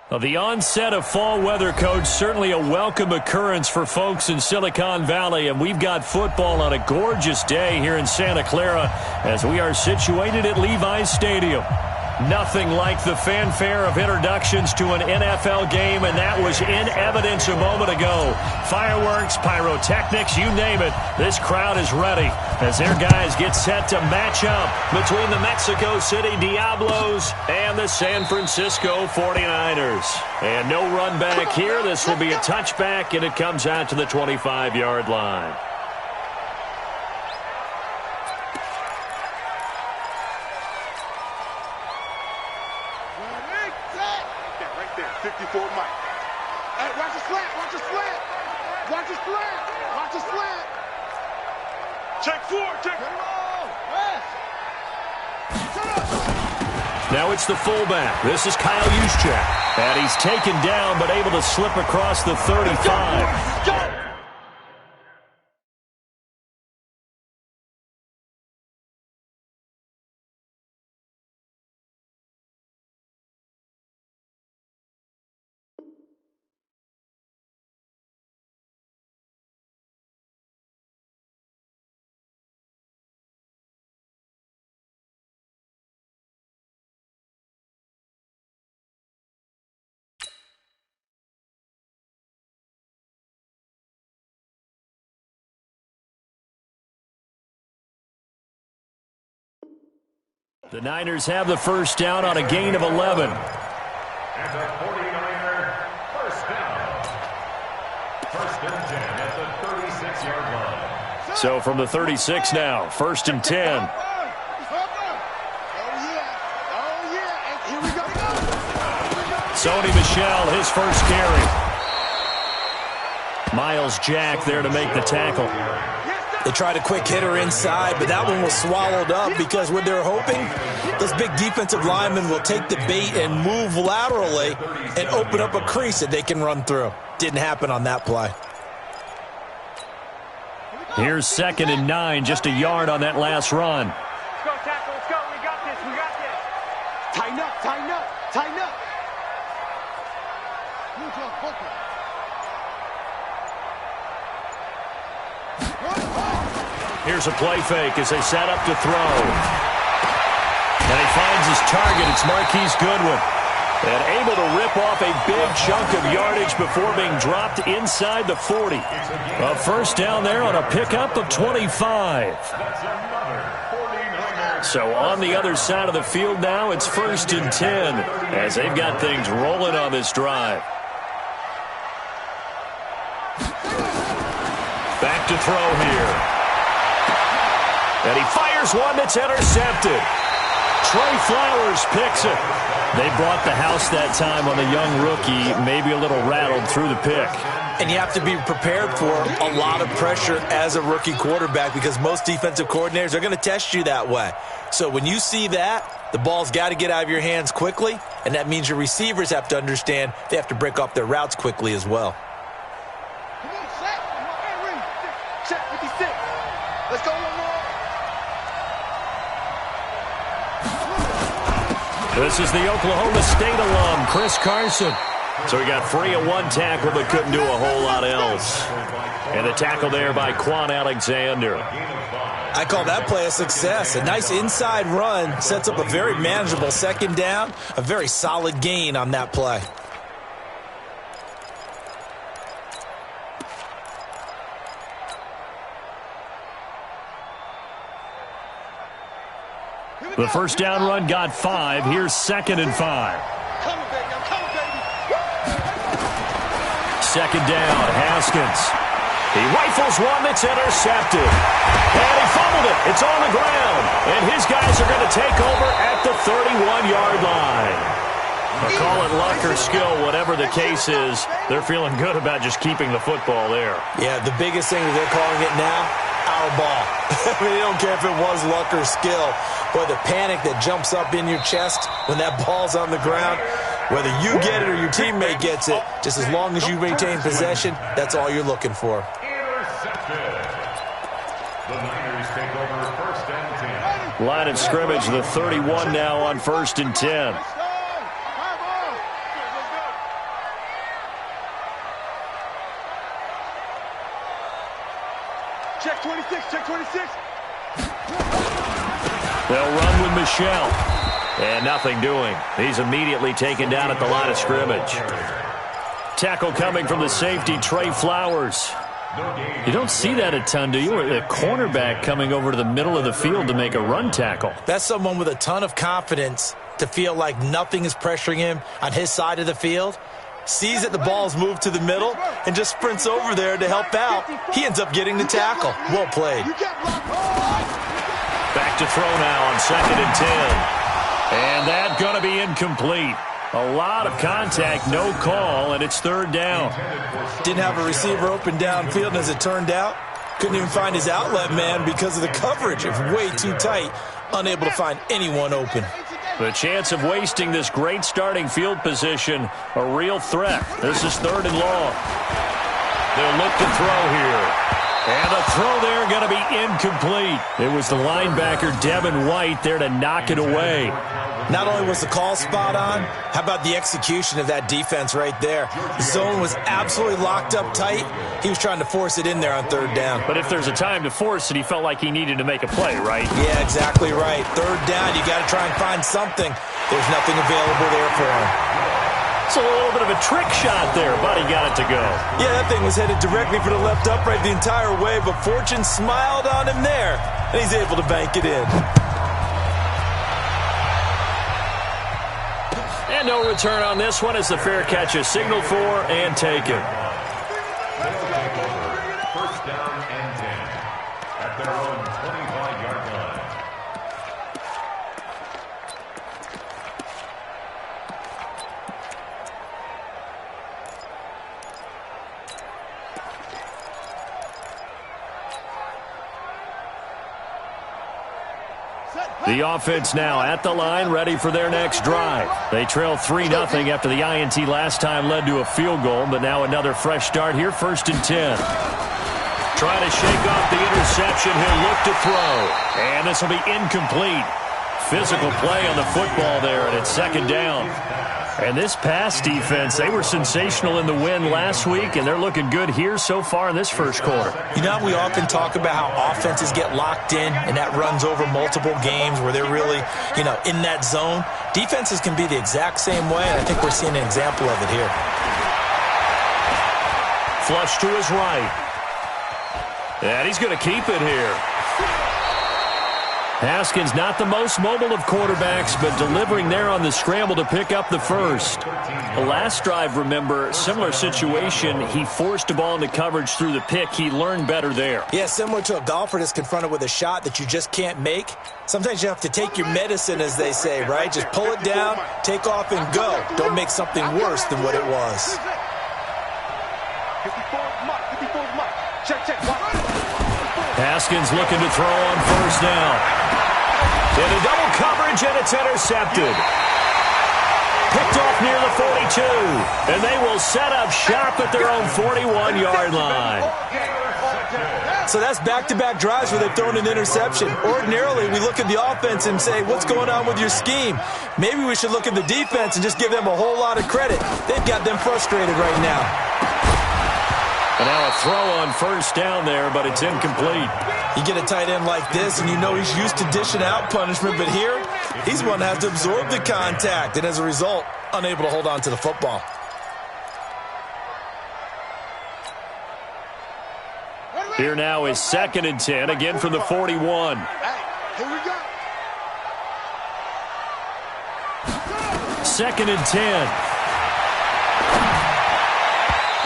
Well, the onset of fall weather, Coach, certainly a welcome occurrence for folks in Silicon Valley, and we've got football on a gorgeous day here in Santa Clara as we are situated at Levi's Stadium. Nothing like the fanfare of introductions to an NFL game, and that was in evidence a moment ago. Fireworks, pyrotechnics, you name it. This crowd is ready as their guys get set to match up between the Mexico City Diablos and the San Francisco 49ers. And no run back here. This will be a touchback, and it comes out to the 25-yard line. Now it's the fullback. This is Kyle Juszczyk. And he's taken down but able to slip across the 35. The Niners have the first down on a gain of 11. And the 49er first down. First and 10 at the 36-yard line. So from the 36 now, first and 10. Sony Michel, his first carry. Miles Jack there to make the tackle. They tried a quick hitter inside, but that one was swallowed up because what they're hoping, those big defensive linemen will take the bait and move laterally and open up a crease that they can run through. Didn't happen on that play. Here's 2nd and 9, just a yard on that last run. Let's go, tackle, let's go. We got this, we got this. Tighten up, tighten up, tighten up. Here's a play fake as they set up to throw. And he finds his target. It's Marquise Goodwin. And able to rip off a big chunk of yardage before being dropped inside the 40. A first down there on a pickup of 25. So on the other side of the field now, it's 1st and 10 as they've got things rolling on this drive. Back to throw here. And he fires one that's intercepted. Trey Flowers picks it. They brought the house that time on the young rookie, maybe a little rattled through the pick. And you have to be prepared for a lot of pressure as a rookie quarterback because most defensive coordinators are going to test you that way. So when you see that, the ball's got to get out of your hands quickly, and that means your receivers have to understand they have to break off their routes quickly as well. Check 56. Let's go one more. This is the Oklahoma State alum, Chris Carson. So he got free of one tackle but couldn't do a whole lot else. And the tackle there by Quan Alexander. I call that play a success. A nice inside run sets up a very manageable 2nd down, a very solid gain on that play. The first down run got 5. Here's 2nd and 5. Come on, baby. I'm coming, baby. 2nd down, Haskins. He rifles one that's intercepted. And he fumbled it. It's on the ground. And his guys are going to take over at the 31-yard line. Call it luck or skill, whatever the case is, they're feeling good about just keeping the football there. Yeah, the biggest thing that they're calling it now, our ball. I mean, I don't care if it was luck or skill. Boy, the panic that jumps up in your chest when that ball's on the ground, whether you get it or your teammate gets it, just as long as you maintain possession, that's all you're looking for. Intercepted. The Niners take over first and 10. Line of scrimmage, the 31 now on first and 10. Check 26, check 26. They'll run with Michelle. And nothing doing. He's immediately taken down at the line of scrimmage. Tackle coming from the safety, Trey Flowers. You don't see that a ton, do you? A cornerback coming over to the middle of the field to make a run tackle. That's someone with a ton of confidence to feel like nothing is pressuring him on his side of the field. Sees that the ball's moved to the middle and just sprints over there to help out. He ends up getting the tackle. Well played. Back to throw now on second and 10. And that's going to be incomplete. A lot of contact, no call, and it's third down. Didn't have a receiver open downfield, and as it turned out, couldn't even find his outlet man because of the coverage. It's way too tight, unable to find anyone open. The chance of wasting this great starting field position, a real threat. This is third and long. They'll look to throw here. And the throw there going to be incomplete. It was the linebacker, Devin White, there to knock it away. Not only was the call spot on, how about the execution of that defense right there? The zone was absolutely locked up tight. He was trying to force it in there on third down. But if there's a time to force it, he felt like he needed to make a play, right? Yeah, exactly right. Third down, you got to try and find something. There's nothing available there for him. It's a little bit of a trick shot there, but he got it to go. Yeah, that thing was headed directly for the left upright the entire way, but fortune smiled on him there, and he's able to bank it in. And no return on this one as the fair catch is signaled for and taken. They'll take over first down and 10 at their own 25-yard line. The offense now at the line, ready for their next drive. They trail 3-0 after the INT last time led to a field goal, but now another fresh start here, first and 10. Trying to shake off the interception, he'll look to throw. And this will be incomplete. Physical play on the football there, and it's second down. And this pass defense, they were sensational in the win last week, and they're looking good here so far in this first quarter. You know, we often talk about how offenses get locked in, and that runs over multiple games where they're really, in that zone. Defenses can be the exact same way, and I think we're seeing an example of it here. Flush to his right. And he's going to keep it here. Haskins not the most mobile of quarterbacks, but delivering there on the scramble to pick up the first. The last drive, remember, similar situation. He forced the ball into coverage through the pick. He learned better there. Yeah, similar to a golfer that's confronted with a shot that you just can't make. Sometimes you have to take your medicine, as they say, right? Just pull it down, take off, and go. Don't make something worse than what it was. 54 mark, 54 mark. Check. Haskins looking to throw on first down. In a double coverage, and it's intercepted. Picked off near the 42. And they will set up shop at their own 41-yard line. So that's back-to-back drives where they've thrown an interception. Ordinarily, we look at the offense and say, what's going on with your scheme? Maybe we should look at the defense and just give them a whole lot of credit. They've got them frustrated right now. And now a throw on first down there, but it's incomplete. You get a tight end like this, and you know he's used to dishing out punishment, but here, he's one that has to absorb the contact, and as a result, unable to hold on to the football. Here now is second and 10, again from the 41. Here we go. Second and 10.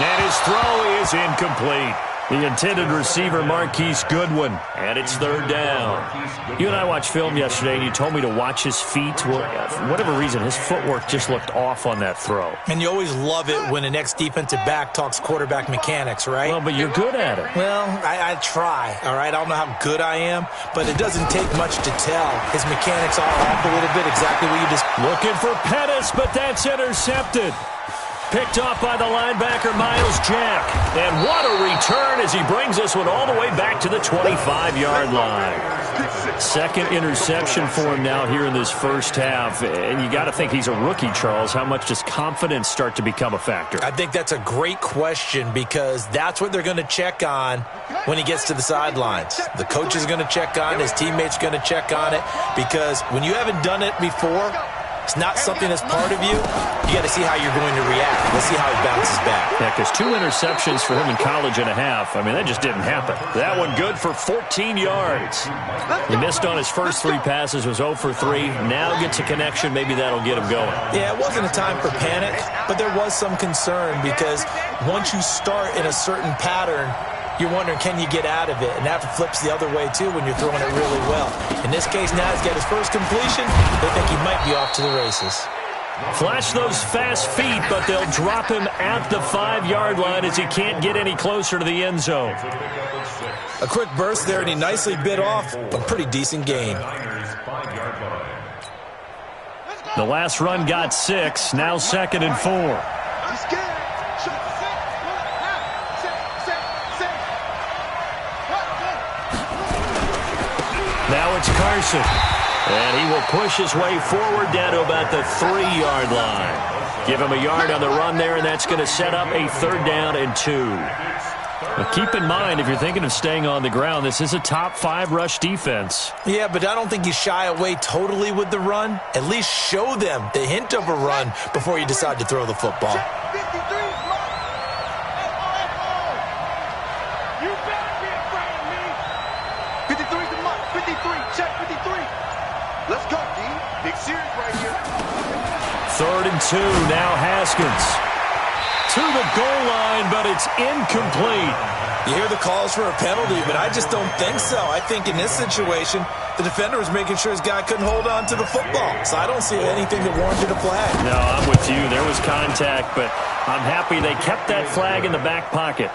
And his throw is incomplete. The intended receiver, Marquise Goodwin, and it's third down. You and I watched film yesterday, and you told me to watch his feet. Well, for whatever reason, his footwork just looked off on that throw. And you always love it when an ex-defensive back talks quarterback mechanics, right? Well, but you're good at it. Well, I try, all right? I don't know how good I am, but it doesn't take much to tell. His mechanics are off a little bit, exactly what you just... Looking for Pettis, but that's intercepted. Picked off by the linebacker, Miles Jack. And what a return as he brings this one all the way back to the 25-yard line. Second interception for him now here in this first half. And you got to think he's a rookie, Charles. How much does confidence start to become a factor? I think that's a great question because that's what they're going to check on when he gets to the sidelines. The coach is going to check on it. His teammates are going to check on it because when you haven't done it before, it's not something that's part of you. You got to see how you're going to react. Let's see how he bounces back. Yeah, because 2 interceptions for him in college and a half. I mean, that just didn't happen. That one good for 14 yards. He missed on his first 3 passes, was 0 for 3. Now gets a connection. Maybe that'll get him going. Yeah, it wasn't a time for panic, but there was some concern because once you start in a certain pattern, you're wondering, can you get out of it? And that flips the other way, too, when you're throwing it really well. In this case, now he's got his first completion. They think he might be off to the races. Flash those fast feet, but they'll drop him at the 5-yard line as he can't get any closer to the end zone. A quick burst there, and he nicely bit off a pretty decent gain. The last run got 6, now 2nd and 4. Now it's Carson, and he will push his way forward down to about the 3-yard line. Give him a yard on the run there, and that's going to set up a 3rd down and 2. But keep in mind, if you're thinking of staying on the ground, this is a top 5 rush defense. Yeah, but I don't think you shy away totally with the run. At least show them the hint of a run before you decide to throw the football. Let's go, D. Big series right here. 3rd and 2, now Haskins. To the goal line, but it's incomplete. You hear the calls for a penalty, but I just don't think so. I think in this situation, the defender was making sure his guy couldn't hold on to the football. So I don't see anything that warranted a flag. No, I'm with you. There was contact, but I'm happy they kept that flag in the back pocket.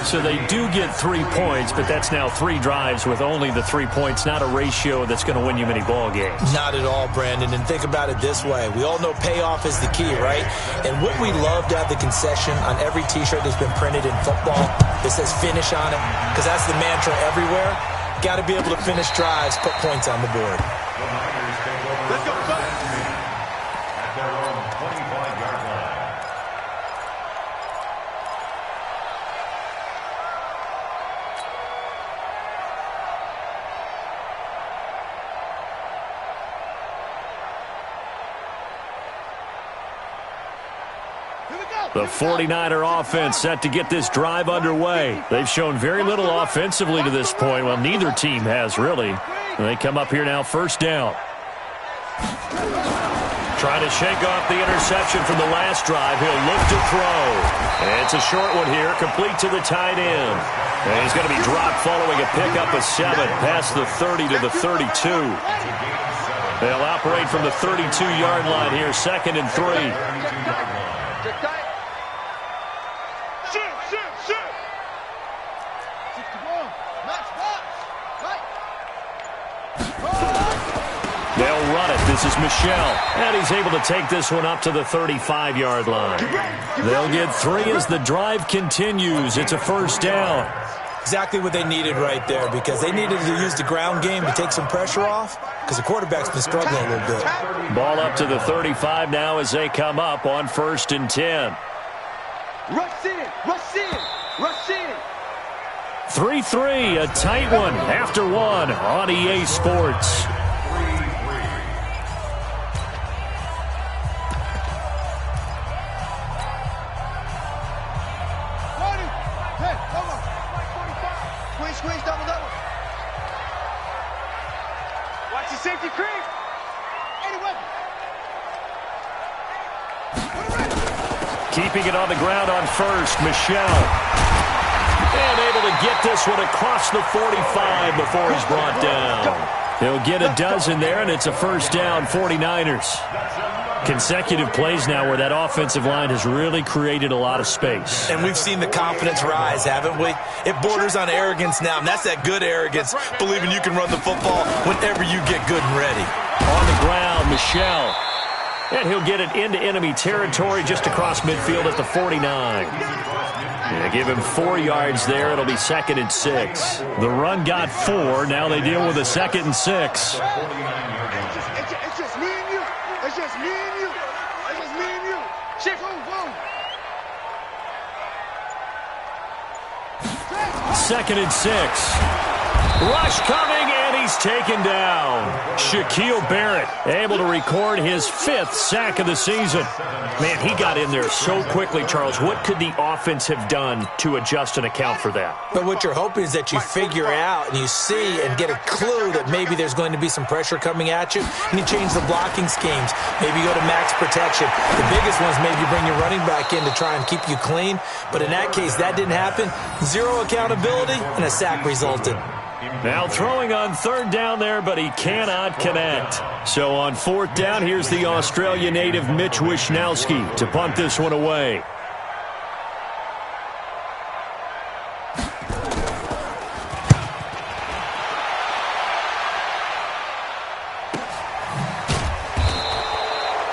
So they do get 3 points, but that's now 3 drives with only the 3 points, not a ratio that's going to win you many ball games. Not at all, Brandon. And think about it this way. We all know payoff is the key, right? And what we love to have the concession on every T-shirt that's been printed in football that says finish on it, because that's the mantra everywhere. Got to be able to finish drives, put points on the board. Let's go, son. At their own 25-yard line. The 49er offense set to get this drive underway. They've shown very little offensively to this point. Well, neither team has, really. And they come up here now, 1st down. Trying to shake off the interception from the last drive. He'll look to throw. And it's a short one here, complete to the tight end. And he's going to be dropped following a pickup of 7 past the 30 to the 32. They'll operate from the 32-yard line here, 2nd and 3. They'll run it. This is Michel. And he's able to take this one up to the 35-yard line. They'll get 3 as the drive continues. It's a 1st down. Exactly what they needed right there, because they needed to use the ground game to take some pressure off, because the quarterback's been struggling a little bit. Ball up to the 35 now as they come up on 1st and 10. Rush in, rush in, rush in. 3-3, a tight one after 1 on EA Sports. Squeeze, double. Watch your safety creep. Anyway. Keeping it on the ground on 1st, Michel. And able to get this one across the 45 before he's brought down. He'll get a dozen there, and it's a first down, 49ers. Consecutive plays now where that offensive line has really created a lot of space. And we've seen the confidence rise, haven't we? It borders on arrogance now, and that's that good arrogance, believing you can run the football whenever you get good and ready. On the ground, Michel. And he'll get it into enemy territory just across midfield at the 49. Yeah, give him 4 yards there. It'll be 2nd and 6. The run got 4. Now they deal with a 2nd and 6. It's just me and you. It's just me and you. It's just me and you. Shift, boom. 2nd and 6. Rush coming, and he's taken down. Shaquille Barrett able to record his 5th sack of the season. Man, he got in there so quickly, Charles. What could the offense have done to adjust and account for that? But what you're hoping is that you figure out and you see and get a clue that maybe there's going to be some pressure coming at you, and you change the blocking schemes. Maybe you go to max protection. The biggest one is maybe you bring your running back in to try and keep you clean. But in that case, that didn't happen. 0 accountability, and a sack resulted. Now throwing on 3rd down there, but he cannot connect. So on 4th down, here's the Australia native Mitch Wishnowski to punt this one away.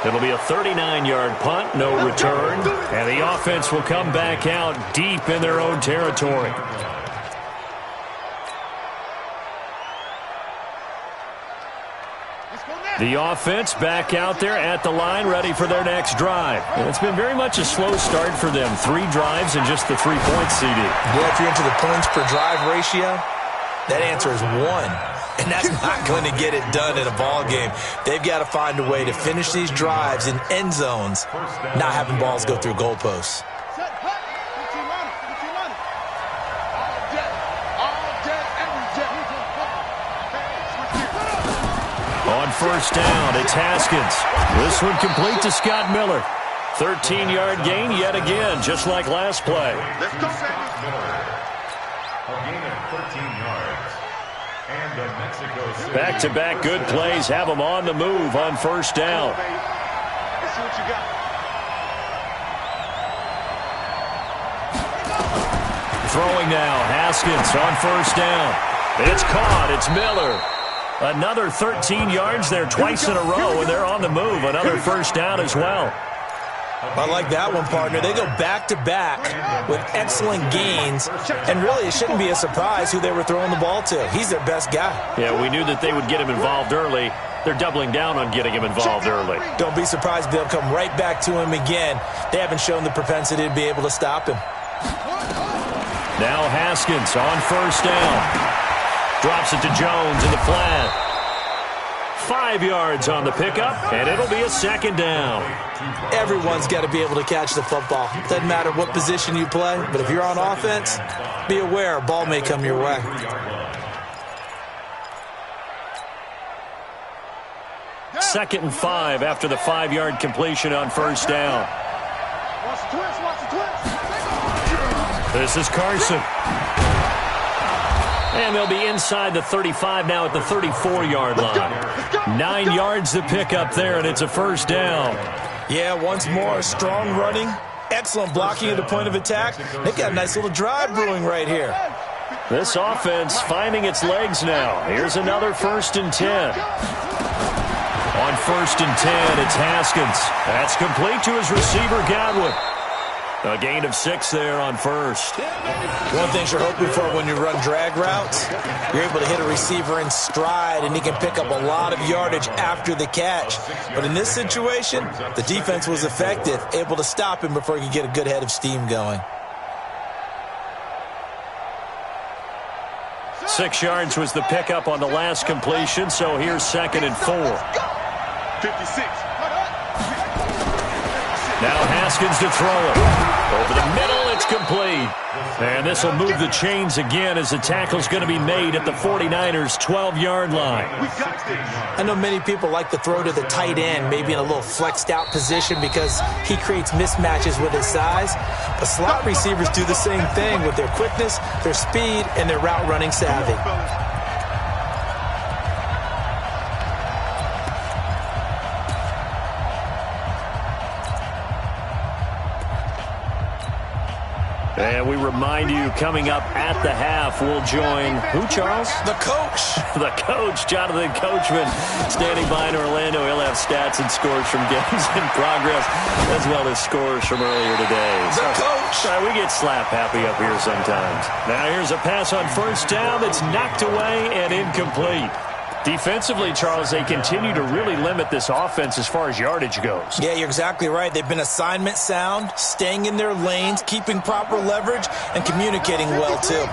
It'll be a 39-yard punt, no return. And the offense will come back out deep in their own territory. The offense back out there at the line, ready for their next drive. And it's been very much a slow start for them. 3 drives and just the 3 points, CD. Well, if you're into the points per drive ratio, that answer is 1. And that's not going to get it done in a ball game. They've got to find a way to finish these drives in end zones, not having balls go through goalposts. On 1st down, it's Haskins. This one complete to Scott Miller. 13-yard gain yet again, just like last play. Let's go, Miller. A gain of 13 yards. And the Mexico City. Back-to-back good plays have them on the move on 1st down. Let's see what you got. Throwing now, Haskins on 1st down. It's caught, it's Miller. Another 13 yards there twice in a row, and they're on the move. Another 1st down as well. I like that one, partner. They go back-to-back with excellent gains, and really it shouldn't be a surprise who they were throwing the ball to. He's their best guy. Yeah, we knew that they would get him involved early. They're doubling down on getting him involved early. Don't be surprised if they'll come right back to him again. They haven't shown the propensity to be able to stop him. Now Haskins on 1st down. Drops it to Jones in the flat. 5 yards on the pickup, and it'll be a 2nd down. Everyone's got to be able to catch the football. Doesn't matter what position you play, but if you're on offense, be aware a ball may come your way. Second and 5 after the 5-yard completion on 1st down. This is Carson. And they'll be inside the 35 now at the 34-yard line. 9 yards to pick up there, and it's a 1st down. Yeah, once more, strong running, excellent blocking at the point of attack. They've got a nice little drive brewing right here. This offense finding its legs now. Here's another 1st and 10. On 1st and 10, it's Haskins. That's complete to his receiver, Godwin. A gain of 6 there on 1st. One thing you're hoping for when you run drag routes, you're able to hit a receiver in stride, and he can pick up a lot of yardage after the catch. But in this situation, the defense was effective, able to stop him before he could get a good head of steam going. 6 yards was the pickup on the last completion, so here's 2nd and 4. 56. Now Haskins to throw it. Over the middle, it's It's complete. And this will move the chains again as the tackle's going to be made at the 49ers' 12-yard line. I know many people like to throw to the tight end, maybe in a little flexed out position because he creates mismatches with his size. But slot receivers do the same thing with their quickness, their speed, and their route running savvy. And we remind you, coming up at the half, we'll join who, Charles? The coach. The coach, Jonathan Coachman, standing by in Orlando. He'll have stats and scores from games in progress, as well as scores from earlier today. The coach. We get slap happy up here sometimes. Now here's a pass on first down that's knocked away and incomplete. Defensively, Charles, they continue to really limit this offense as far as yardage goes. Yeah, you're exactly right. They've been assignment sound, staying in their lanes, keeping proper leverage, and communicating well, too.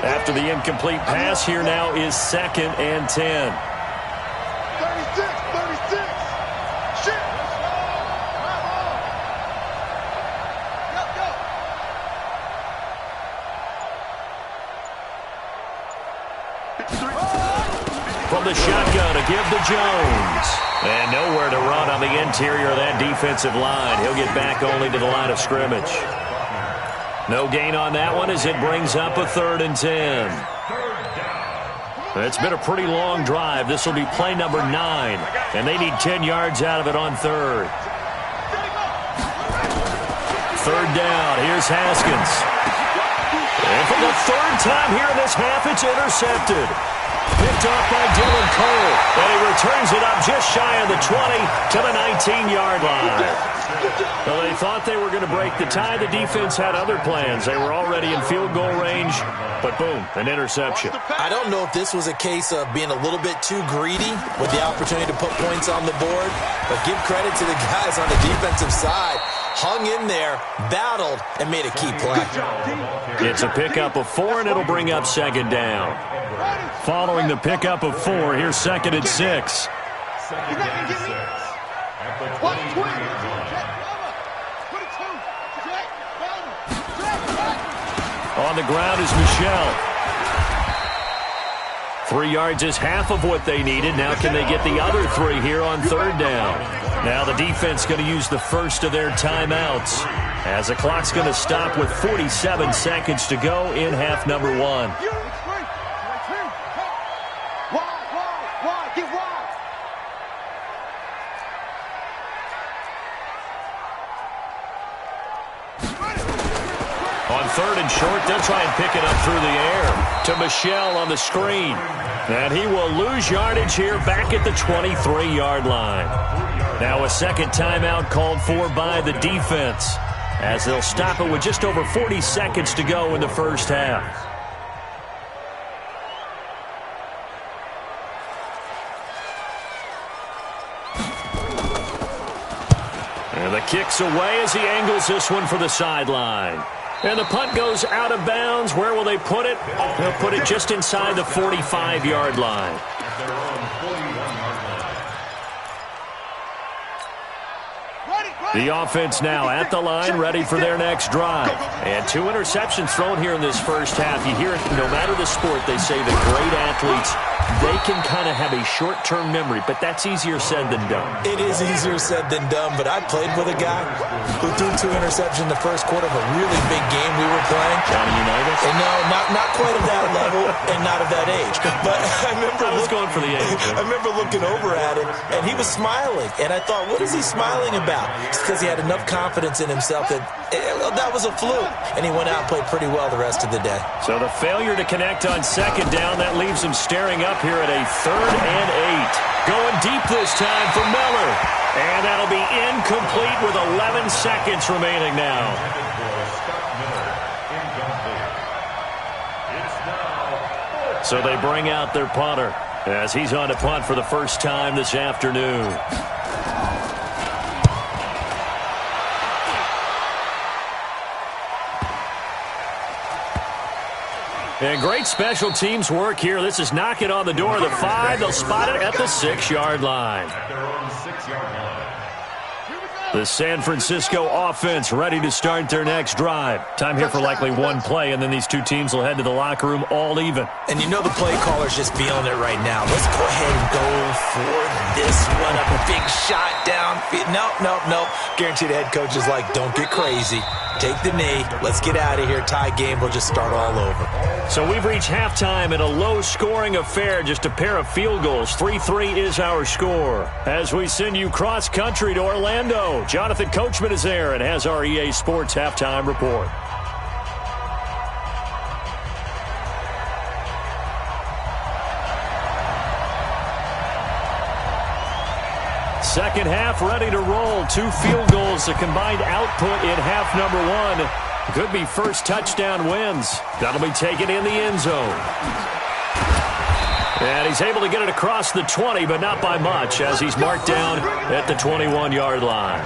After the incomplete pass, here now is 2nd and 10. 36. Shit. From the shotgun to give to Jones. And nowhere to run on the interior of that defensive line. He'll get back only to the line of scrimmage. No gain on that one as it brings up a 3rd and 10. It's been a pretty long drive. This will be play number 9. And they need 10 yards out of it on 3rd. 3rd down. Here's Haskins. And for the 3rd time here in this half, it's intercepted. Picked off by Dylan Cole, and he returns it up just shy of the 20 to the 19-yard line. Well, they thought they were going to break the tie. The defense had other plans. They were already in field goal range, but boom, an interception. I don't know if this was a case of being a little bit too greedy with the opportunity to put points on the board, but give credit to the guys on the defensive side. Hung in there, battled, and made a key play. It's a pickup of 4, and it'll bring up 2nd down. Following the pickup of 4, here's 2nd and 6. On the ground is Michelle. 3 yards is half of what they needed. Now can they get the other 3 here on 3rd down? Now the defense going to use the first of their timeouts as the clock's going to stop with 47 seconds to go in half number 1. On 3rd and short, they'll try and pick it up through the air to Michelle on the screen. And he will lose yardage here back at the 23-yard line. Now a second timeout called for by the defense as they'll stop it with just over 40 seconds to go in the first half. And the kick's away as he angles this one for the sideline. And the punt goes out of bounds. Where will they put it? They'll put it just inside the 45-yard line. The offense now at the line, ready for their next drive. And 2 interceptions thrown here in this first half. You hear it, no matter the sport, they say the great athletes, they can kind of have a short-term memory, but that's easier said than done. It is easier said than done, but I played with a guy who threw 2 interceptions in the first quarter of a really big game we were playing. Johnny Unitas? And no, not quite of that level and not of that age. But I was going for the age. I remember looking over at him, and he was smiling. And I thought, what is he smiling about? It's because he had enough confidence in himself that that was a fluke. And he went out and played pretty well the rest of the day. So the failure to connect on 2nd down, that leaves him staring up here at a 3rd and 8. Going deep this time for Miller. And that'll be incomplete with 11 seconds remaining now. So they bring out their punter as he's on to punt for the first time this afternoon. And great special teams work here. This is knocking on the door of the 5. They'll spot it at the 6-yard line. At their own 6-yard line. The San Francisco offense ready to start their next drive. Time here for likely one play, and then these two teams will head to the locker room all even. And you know the play caller's just feeling it right now. Let's go ahead and go for this one. A big shot downfield. Nope. Guaranteed the head coach is like, don't get crazy. Take the knee. Let's get out of here. Tie game will just start all over. So we've reached halftime in a low-scoring affair, just a pair of field goals. 3-3 is our score. As we send you cross-country to Orlando, Jonathan Coachman is there and has our EA Sports halftime report. Second half ready to roll. 2 field goals, the combined output in half number 1. Could be first touchdown wins. That'll be taken in the end zone. And he's able to get it across the 20, but not by much, as he's marked down at the 21-yard line.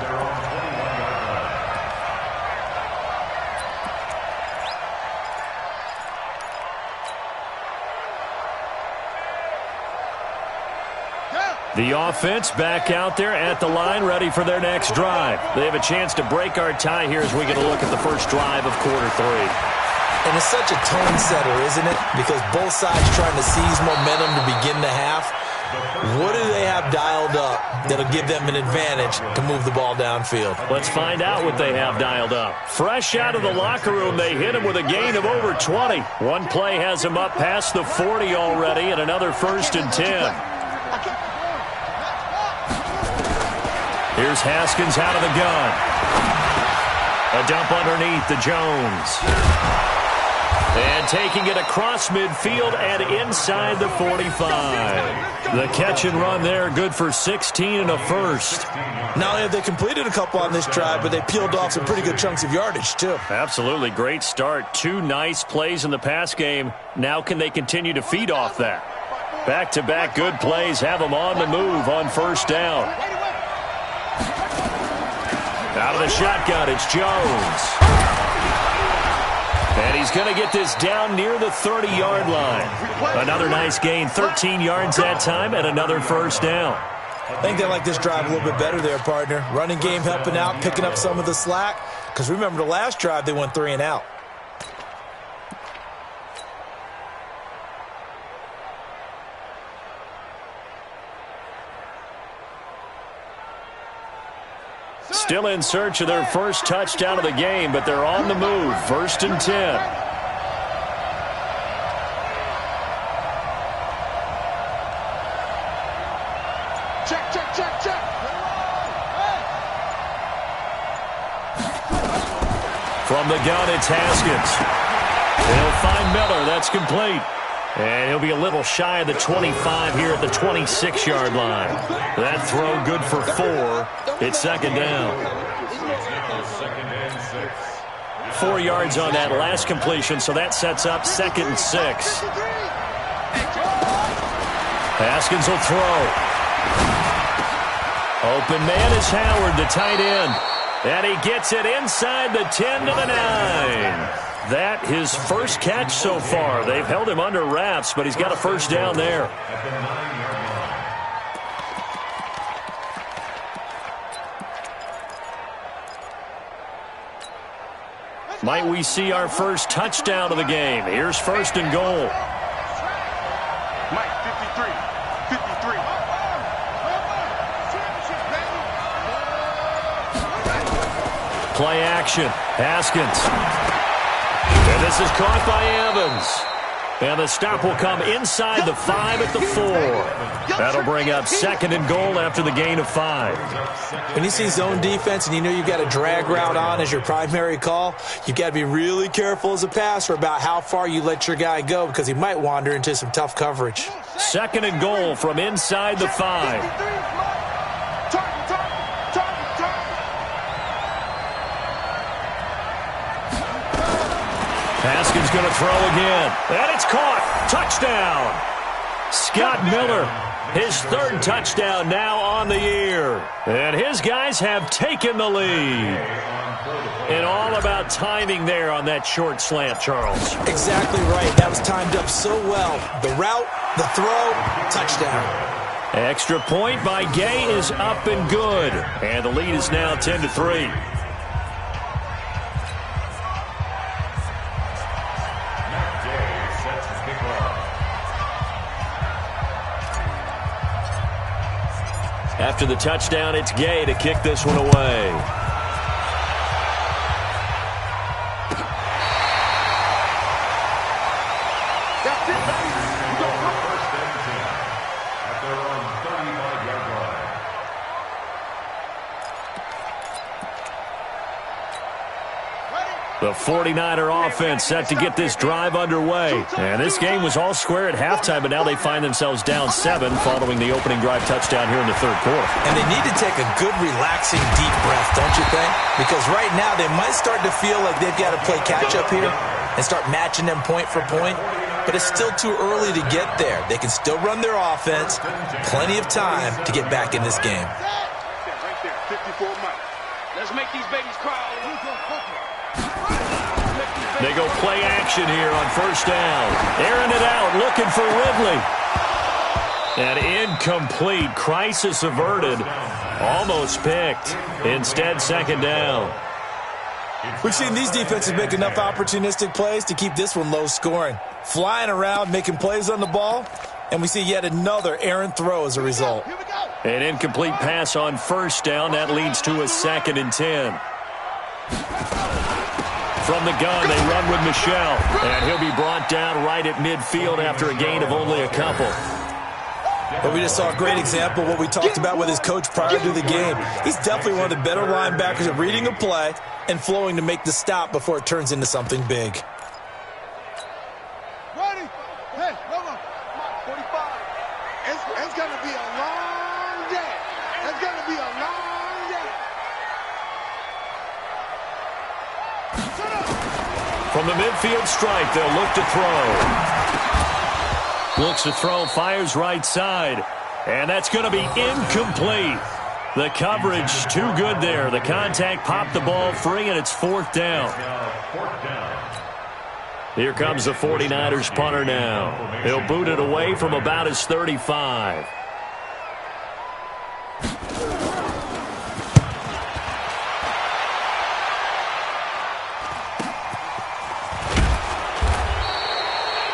The offense back out there at the line, ready for their next drive. They have a chance to break our tie here as we get a look at the first drive of quarter 3. And it's such a tone setter, isn't it? Because both sides trying to seize momentum to begin the half. What do they have dialed up that'll give them an advantage to move the ball downfield? Let's find out what they have dialed up. Fresh out of the locker room, they hit him with a gain of over 20. One play has him up past the 40 already, and another 1st and 10. Here's Haskins out of the gun. A dump underneath to Jones. And taking it across midfield and inside the 45. The catch and run there, good for 16 and a first. Not only have they completed a couple on this drive, but they peeled off some pretty good chunks of yardage, too. Absolutely, great start. 2 nice plays in the pass game. Now can they continue to feed off that? Back-to-back good plays have them on the move on first down. Out of the shotgun, it's Jones. And he's going to get this down near the 30-yard line. Another nice gain, 13 yards that time, and another first down. I think they like this drive a little bit better there, partner. Running game helping out, picking up some of the slack. Because remember, the last drive, they went 3 and out. Still in search of their first touchdown of the game, but they're on the move. 1st and 10. Check. From the gun, it's Haskins. They'll find Miller. That's complete. And he'll be a little shy of the 25 here at the 26-yard line. That throw good for 4. It's 2nd down. 4 yards on that last completion, so that sets up 2nd and 6. Haskins will throw. Open man is Howard, the tight end. And he gets it inside the 10 to the 9. That his first catch so far. They've held him under wraps, but he's got a first down there. Might we see our first touchdown of the game? Here's 1st and goal. Mike, 53. Play action. Haskins. And this is caught by Evans. And the stop will come inside the 5 at the 4. That'll bring up 2nd and goal after the gain of 5. When you see zone defense and you know you've got a drag route on as your primary call, you've got to be really careful as a passer about how far you let your guy go because he might wander into some tough coverage. 2nd and goal from inside the 5. Haskins going to throw again. And it's caught. Touchdown. Scott Miller, his 3rd touchdown now on the year. And his guys have taken the lead. And all about timing there on that short slant, Charles. Exactly right. That was timed up so well. The route, the throw, touchdown. Extra point by Gay is up and good. And the lead is now 10-3. After the touchdown, it's Gay to kick this one away. That's it, baby. You go First and 10 at their own 35-yard line. The 49er offense set to get this drive underway. And this game was all square at halftime, but now they find themselves down 7 following the opening drive touchdown here in the third quarter. And they need to take a good, relaxing, deep breath, don't you think? Because right now they might start to feel like they've got to play catch-up here and start matching them point for point. But it's still too early to get there. They can still run their offense. Plenty of time to get back in this game. right there, 54 miles. Let's make these babies cry. They go play action here on first down. Airing it out, looking for Ridley. And incomplete. Crisis averted. Almost picked. Instead, second down. We've seen these defenses make enough opportunistic plays to keep this one low scoring. Flying around, making plays on the ball, and we see yet another errant throw as a result. An incomplete pass on first down. That leads to a 2nd and 10. From the gun, they run with Michelle. And he'll be brought down right at midfield after a gain of only a couple. But we just saw a great example of what we talked about with his coach prior to the game. He's definitely one of the better linebackers at reading a play and flowing to make the stop before it turns into something big. Ready? Hey, come on. 45. It's going to be a long day. It's going to be a long day. From the midfield stripe, they'll look to throw. Looks to throw, fires right side. And that's going to be incomplete. The coverage too good there. The contact popped the ball free, and it's 4th down. Here comes the 49ers punter now. He'll boot it away from about his 35.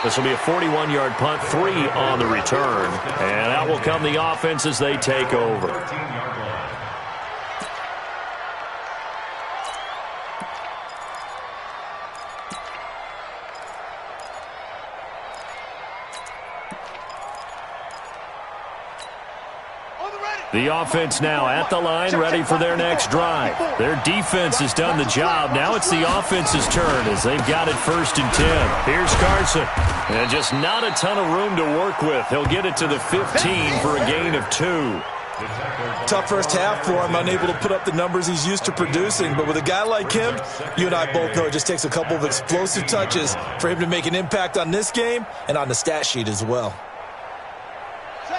This will be a 41-yard punt, 3 on the return. And out will come the offense as they take over. The offense now at the line, ready for their next drive. Their defense has done the job. Now it's the offense's turn as they've got it 1st and 10. Here's Carson. And just not a ton of room to work with. He'll get it to the 15 for a gain of 2. Tough first half for him, unable to put up the numbers he's used to producing. But with a guy like him, you and I both know it just takes a couple of explosive touches for him to make an impact on this game and on the stat sheet as well.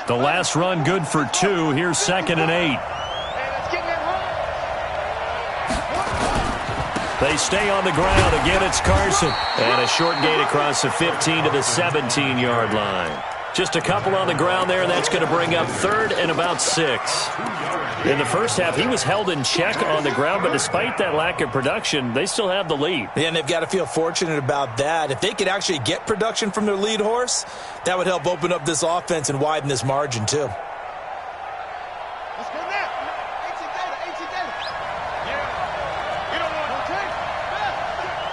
The last run good for 2. Here's 2nd and 8. They stay on the ground. Again, it's Carson. And a short gain across the 15 to the 17-yard line. Just a couple on the ground there, and that's going to bring up 3rd and about 6. In the first half, he was held in check on the ground, but despite that lack of production, they still have the lead. Yeah, and they've got to feel fortunate about that. If they could actually get production from their lead horse, that would help open up this offense and widen this margin, too. Let's go now. 18 data, 18 data. Yeah. You don't want to take.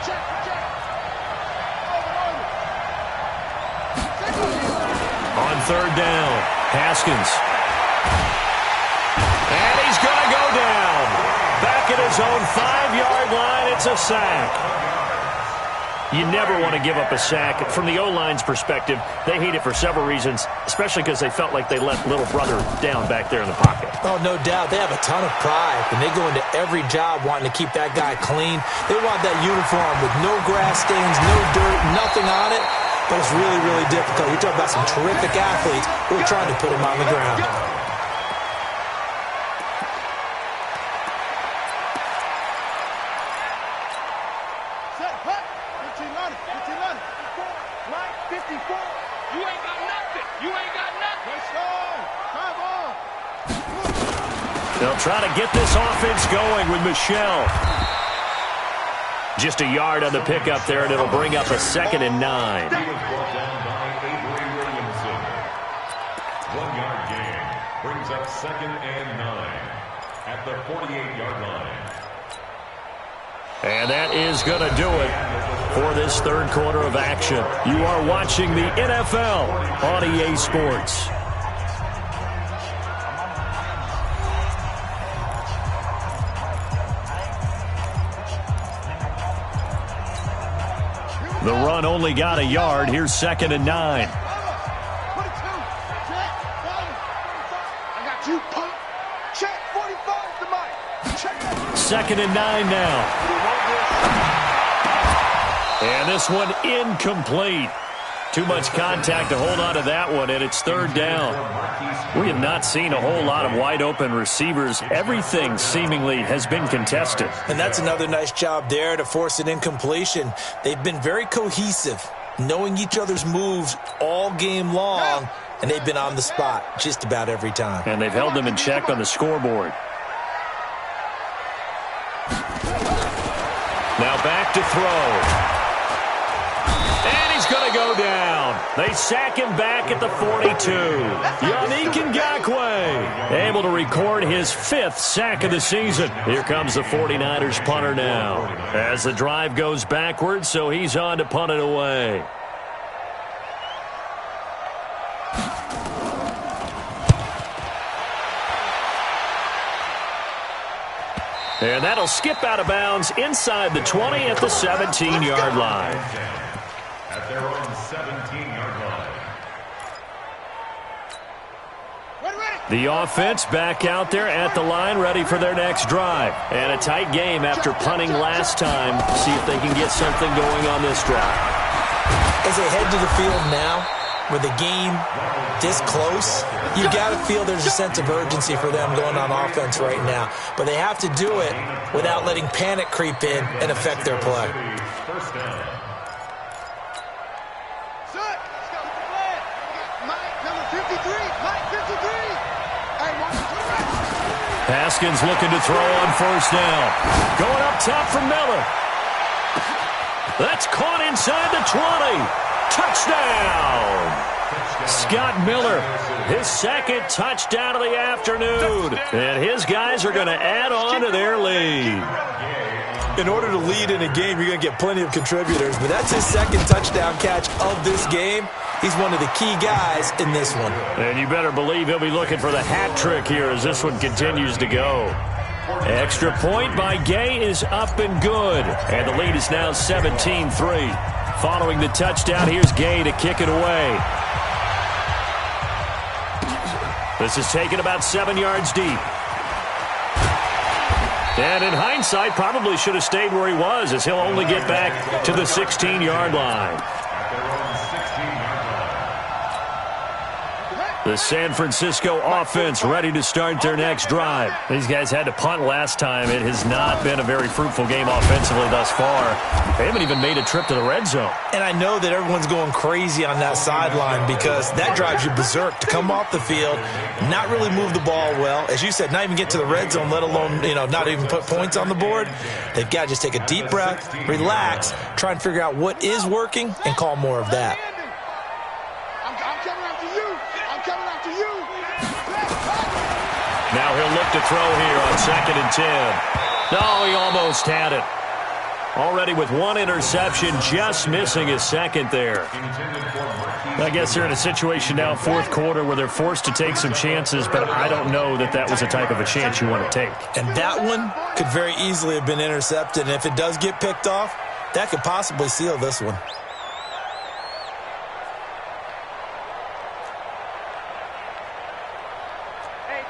Check. On 3rd down, Haskins. And he's going to go down. Back at his own 5-yard line, it's a sack. You never want to give up a sack. From the O-line's perspective, they hate it for several reasons, especially because they felt like they let little brother down back there in the pocket. Oh, no doubt. They have a ton of pride, and they go into every job wanting to keep that guy clean. They want that uniform with no grass stains, no dirt, nothing on it. But it's really, really difficult. You're talking about some terrific athletes who are trying to put him on the ground. Set, hut. 15 right, 54. You ain't got nothing. Yes, sir. 5 on. They'll try to get this offense going with Michelle. Just a yard on the pickup there, and it'll bring up a 2nd and 9. He was brought down by Avery Williamson. 1-yard gain brings up 2nd and 9 at the 48-yard line. And that is going to do it for this third quarter of action. You are watching the NFL on EA Sports. The run only got a yard. Here's 2nd and 9. I got you, punk. Check. 45's the mic. Check. 2nd and 9 now. And this one incomplete. Too much contact to hold on to that one, and it's 3rd down. We have not seen a whole lot of wide-open receivers. Everything seemingly has been contested. And that's another nice job there to force an incompletion. They've been very cohesive, knowing each other's moves all game long, and they've been on the spot just about every time. And they've held them in check on the scoreboard. Now back to throw. And he's going to go down. They sack him back at the 42. Yannick Ngakoue able to record his 5th sack of the season. Here comes the 49ers punter now. As the drive goes backwards, so he's on to punt it away. And that'll skip out of bounds inside the 20 at the 17-yard line. At their own 17-yard line. The offense back out there at the line, ready for their next drive. And a tight game after punting last time. See if they can get something going on this drive. As they head to the field now, with the game this close, you got to feel there's a sense of urgency for them going on offense right now. But they have to do it without letting panic creep in and affect their play. First down. Haskins looking to throw on 1st down. Going up top for Miller. That's caught inside the 20. Touchdown! Scott Miller, his 2nd touchdown of the afternoon. And his guys are going to add on to their lead. In order to lead in a game, you're going to get plenty of contributors, but that's his 2nd touchdown catch of this game. He's one of the key guys in this one. And you better believe he'll be looking for the hat trick here as this one continues to go. Extra point by Gay is up and good. And the lead is now 17-3. Following the touchdown, here's Gay to kick it away. This is taken about 7 yards deep. And in hindsight, probably should have stayed where he was, as he'll only get back to the 16-yard line. The San Francisco offense ready to start their next drive. These guys had to punt last time. It has not been a very fruitful game offensively thus far. They haven't even made a trip to the red zone. And I know that everyone's going crazy on that sideline because that drives you berserk to come off the field, not really move the ball well. As you said, not even get to the red zone, let alone, not even put points on the board. They've got to just take a deep breath, relax, try and figure out what is working, and call more of that. Now he'll look to throw here on 2nd and 10. No, he almost had it. Already with 1 interception, just missing his 2nd there. I guess they're in a situation now, 4th quarter, where they're forced to take some chances, but I don't know that that was the type of a chance you want to take. And that one could very easily have been intercepted, and if it does get picked off, that could possibly seal this one.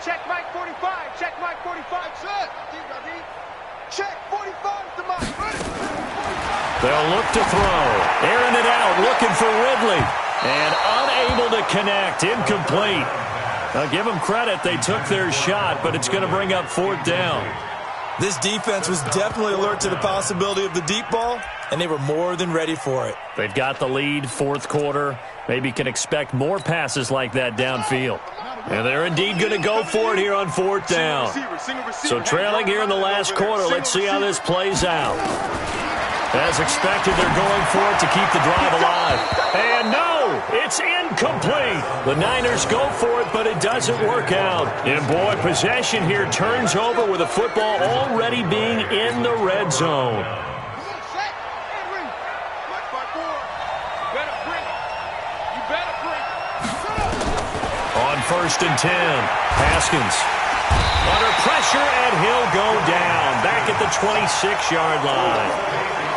Check Mike 45. Check Mike 45. Sir. Check 45 to Mike. They'll look to throw. Airing it out, looking for Ridley. And unable to connect. Incomplete. I'll give them credit. They took their shot, but it's going to bring up 4th down. This defense was definitely alert to the possibility of the deep ball, and they were more than ready for it. They've got the lead, fourth quarter. Maybe can expect more passes like that downfield. And they're indeed going to go for it here on fourth down. So trailing here in the last quarter, let's see how this plays out. As expected, they're going for it to keep the drive alive. And no, it's incomplete. The Niners go for it, but it doesn't work out. And boy, possession here turns over with the football already being in the red zone. On 1st and 10, Haskins under pressure, and he'll go down back at the 26-yard line.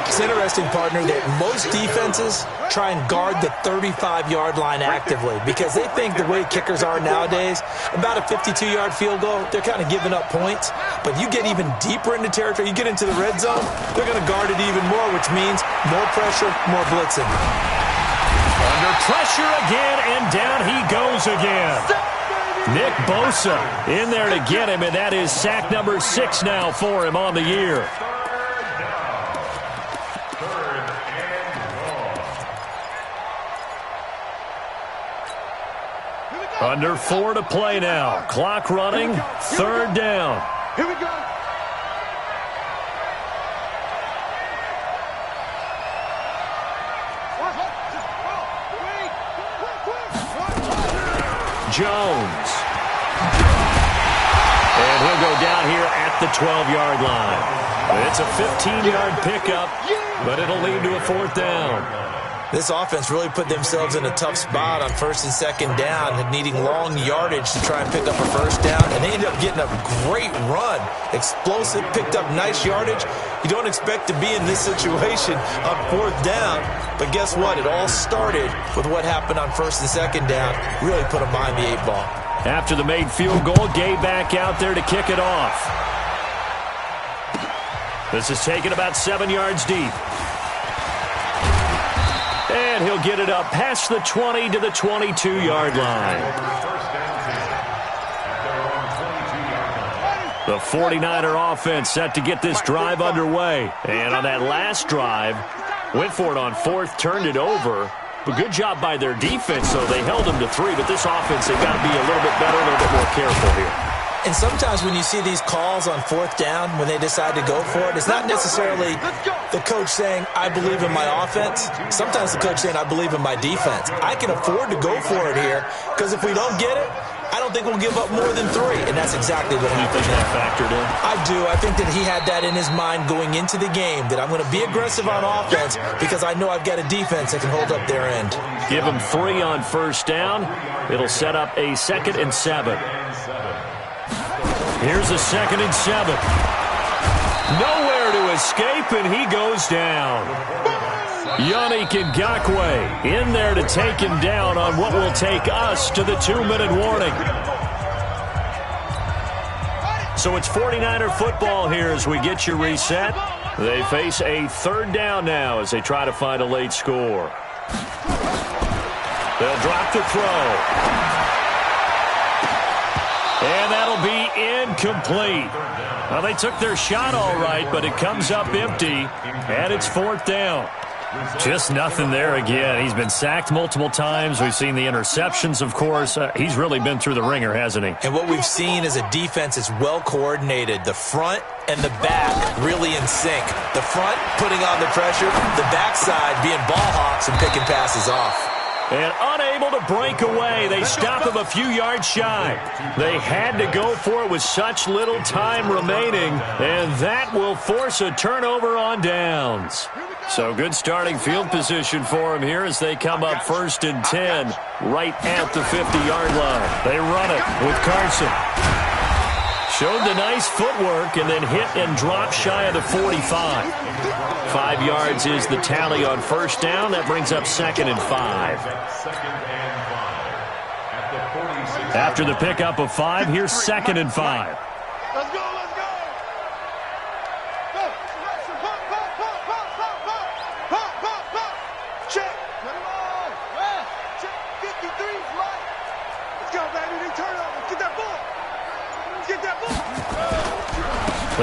It's interesting, partner, that most defenses try and guard the 35-yard line actively because they think the way kickers are nowadays, about a 52-yard field goal, they're kind of giving up points. But you get even deeper into territory, you get into the red zone, they're going to guard it even more, which means more pressure, more blitzing. Under pressure again, and down he goes again. Nick Bosa in there to get him, and that is sack number 6 now for him on the year. Under 4 to play now. Clock running, 3rd down. Here we go. Jones. And he'll go down here at the 12-yard line. It's a 15-yard pickup, but it'll lead to a 4th down. This offense really put themselves in a tough spot on 1st and 2nd down, needing long yardage to try and pick up a 1st down, and they ended up getting a great run. Explosive, picked up nice yardage. You don't expect to be in this situation on 4th down, but guess what? It all started with what happened on 1st and 2nd down. Really put them behind the 8 ball. After the made field goal, Gay back out there to kick it off. This is taken about 7 yards deep. And he'll get it up past the 20 to the 22-yard line. The 49er offense set to get this drive underway. And on that last drive, went for it on 4th, turned it over. But good job by their defense, though. They held them to 3, but this offense, they've got to be a little bit better, a little bit more careful here. And sometimes when you see these calls on 4th down, when they decide to go for it, it's not necessarily the coach saying, I believe in my offense. Sometimes the coach saying, I believe in my defense. I can afford to go for it here because if we don't get it, I don't think we'll give up more than 3. And that's exactly what happened. You think that factored in? I do. I think that he had that in his mind going into the game, that I'm going to be aggressive on offense because I know I've got a defense that can hold up their end. Give him 3 on 1st down. It'll set up a 2nd and 7. Here's a 2nd and 7. Nowhere to escape, and he goes down. Yannick Ngakoue in there to take him down on what will take us to the 2-minute warning. So it's 49er football here as we get you reset. They face a 3rd down now as they try to find a late score. They'll drop the throw. And that'll be incomplete. Well, they took their shot all right, but it comes up empty, and it's 4th down. Just nothing there again. He's been sacked multiple times. We've seen the interceptions, of course. He's really been through the ringer, hasn't he? And what we've seen is a defense that's well coordinated. The front and the back really in sync. The front putting on the pressure, the backside being ball hawks and picking passes off. And unable to break away. They stop him a few yards shy. They had to go for it with such little time remaining, and that will force a turnover on downs. So good starting field position for him here as they come up 1st and 10 right at the 50-yard line. They run it with Carson. Showed the nice footwork and then hit and drop shy of the 45. 5 yards is the tally on 1st down. That brings up 2nd and 5. After the pickup of 5, here's 2nd and 5. Let's go, let's go. Go. Pop. Check. Check. 53's right. Let's go, baby. Turn over. Get that ball. Get that ball.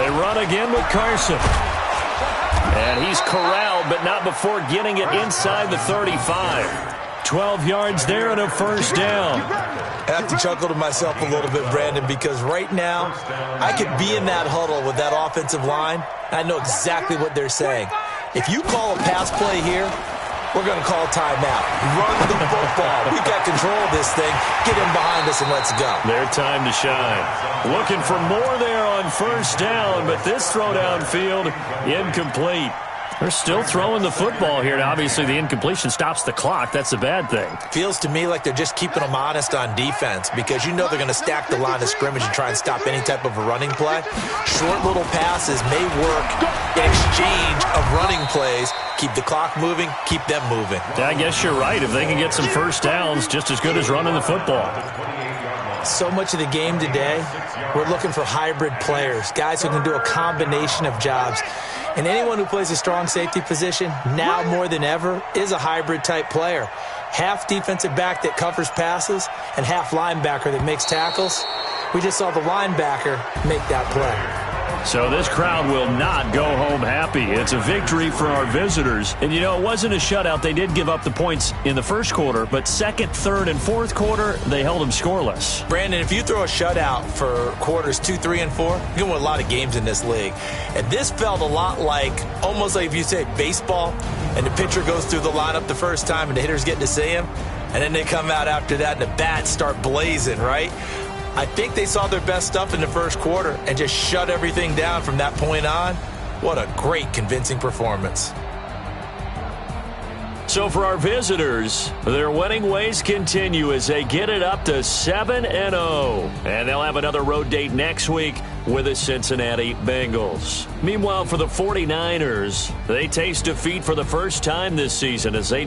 They run again with Carson. And he's corralled, but not before getting it inside the 35. 12 yards there and a first down. I have to chuckle to myself a little bit, Brandon, because right now I could be in that huddle with that offensive line. I know exactly what they're saying. If you call a pass play here, we're going to call timeout. Run the football. We've got control of this thing. Get in behind us and let's go. Their time to shine. Looking for more there on first down, but this throw downfield incomplete. They're still throwing the football here. Now, obviously, the incompletion stops the clock. That's a bad thing. Feels to me like they're just keeping them honest on defense because you know they're going to stack the line of scrimmage and try and stop any type of a running play. Short little passes may work in exchange of running plays. Keep the clock moving, keep them moving. Yeah, I guess you're right. If they can get some first downs, just as good as running the football. So much of the game today, we're looking for hybrid players, guys who can do a combination of jobs. And anyone who plays a strong safety position, now more than ever, is a hybrid-type player. Half defensive back that covers passes and half linebacker that makes tackles. We just saw the linebacker make that play. So this crowd will not go home happy. It's a victory for our visitors. And, you know, it wasn't a shutout. They did give up the points in the first quarter, but second, third, and fourth quarter, they held them scoreless. Brandon, if you throw a shutout for quarters 2, 3, and 4, you're going to win a lot of games in this league. And this felt a lot like, almost like if you say baseball, and the pitcher goes through the lineup the first time and the hitters get to see him, and then they come out after that and the bats start blazing, right? I think they saw their best stuff in the first quarter and just shut everything down from that point on. What a great, convincing performance. So for our visitors, their winning ways continue as they get it up to 7-0. And they'll have another road date next week with the Cincinnati Bengals. Meanwhile, for the 49ers, they taste defeat for the first time this season as they